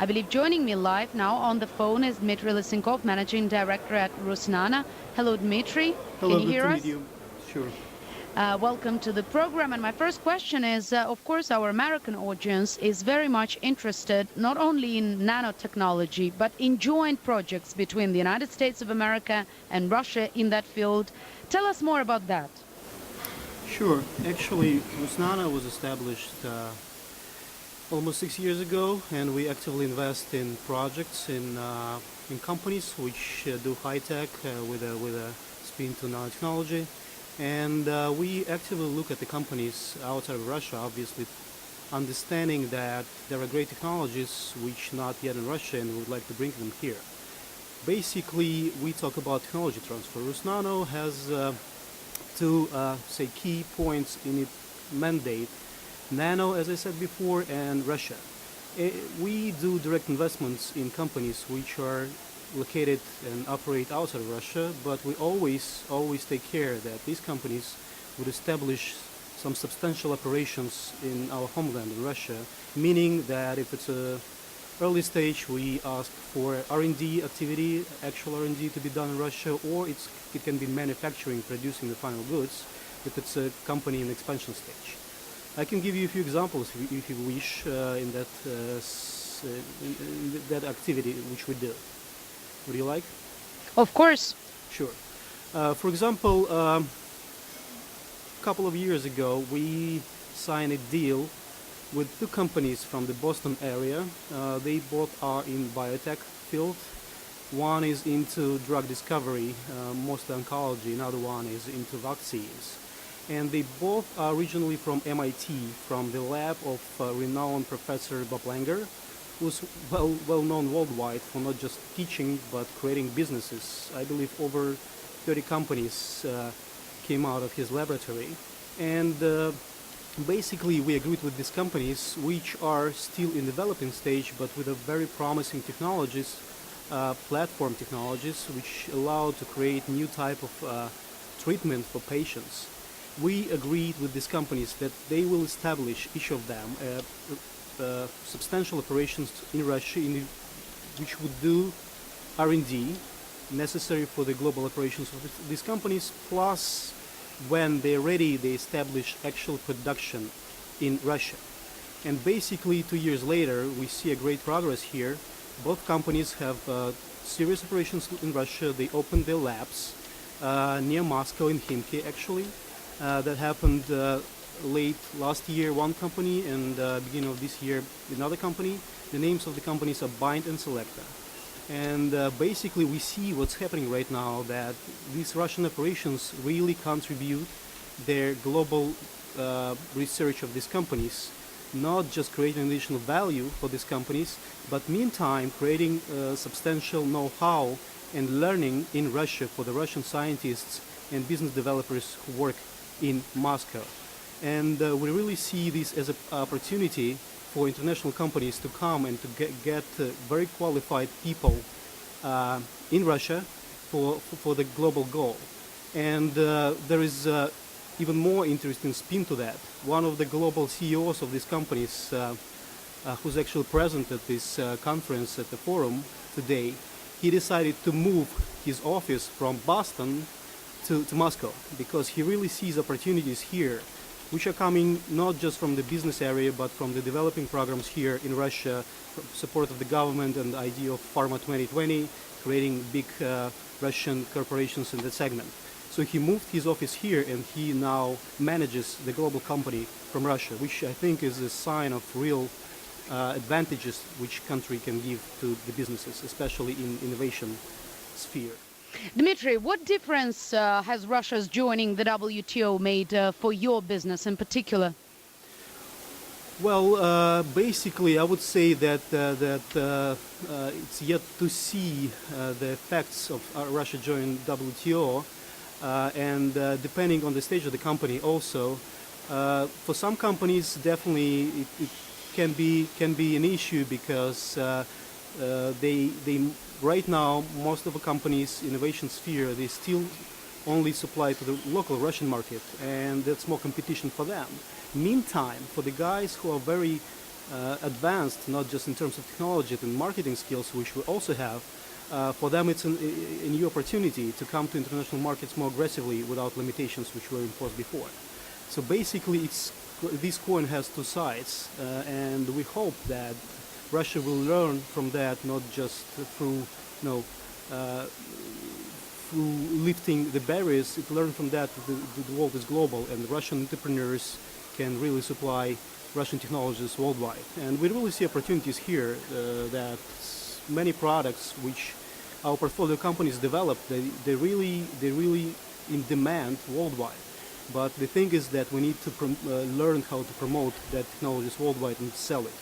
I believe joining me live now on the phone is Dmitry Lisenkov, Managing Director at Rusnano. Hello, Dmitry. Hello, Can you good hear to meet us? you. Sure. Welcome to the program. And my first question is, of course, our American audience is very much interested not only in nanotechnology, but in joint projects between the United States of America and Russia in that field. Tell us more about that. Sure. Actually, Rusnano was established almost 6 years ago, and we actively invest in projects in companies which do high tech with a spin to nanotechnology. And we actively look at the companies outside of Russia, obviously, understanding that there are great technologies which not yet in Russia, and we would like to bring them here. Basically, we talk about technology transfer. Rusnano has two, key points in its mandate: nano, as I said before, and Russia. We do direct investments in companies which are located and operate outside of Russia, but we always take care that these companies would establish some substantial operations in our homeland in Russia, meaning that if it's a early stage, we ask for R&D activity, actual R&D to be done in Russia, or it can be manufacturing, producing the final goods, if it's a company in expansion stage. I can give you a few examples if you wish in that activity which we do. Would you like? Of course. Sure. For example, a couple of years ago, we signed a deal with two companies from the Boston area. They both are in biotech field. One is into drug discovery, mostly oncology. Another one is into vaccines. And they both are originally from MIT, from the lab of renowned Professor Bob Langer, who's well known worldwide for not just teaching but creating businesses. I believe over 30 companies came out of his laboratory. And basically we agreed with these companies, which are still in developing stage but with a very promising technologies, platform technologies, which allow to create new type of treatment for patients. We agreed with these companies that they will establish, each of them, substantial operations in Russia which would do R&D necessary for the global operations of these companies, plus when they're ready they establish actual production in Russia. And basically 2 years later we see a great progress here. Both companies have serious operations in Russia. They opened their labs near Moscow in Khimki actually. That happened late last year, one company, and beginning of this year, another company. The names of the companies are Bind and Selecta. And basically we see what's happening right now, that these Russian operations really contribute their global research of these companies, not just creating additional value for these companies, but meantime creating substantial know-how and learning in Russia for the Russian scientists and business developers who work in Moscow. And we really see this as an opportunity for international companies to come and to get very qualified people in Russia for the global goal. And there is even more interesting spin to that. One of the global CEOs of these companies, who's actually present at this conference at the forum today, he decided to move his office from Boston to Moscow, because he really sees opportunities here which are coming not just from the business area but from the developing programs here in Russia, support of the government and the idea of Pharma 2020, creating big Russian corporations in that segment. So he moved his office here and he now manages the global company from Russia, which I think is a sign of real advantages which country can give to the businesses, especially in innovation sphere. Dmitry, what difference has Russia's joining the WTO made for your business in particular? Well, basically, I would say that it's yet to see the effects of Russia joining WTO, and depending on the stage of the company, also for some companies, definitely it can be an issue, because they right now most of the companies innovation sphere, they still only supply to the local Russian market, and that's more competition for them. Meantime, for the guys who are very advanced, not just in terms of technology and marketing skills, which we also have. For them, it's a new opportunity to come to international markets more aggressively without limitations which were imposed before. So basically, this coin has two sides, and we hope that Russia will learn from that, not just through, through lifting the barriers. It learned from that the world is global, and Russian entrepreneurs can really supply Russian technologies worldwide. And we really see opportunities here that many products which our portfolio companies develop, they're really in demand worldwide. But the thing is that we need to learn how to promote that technologies worldwide and sell it.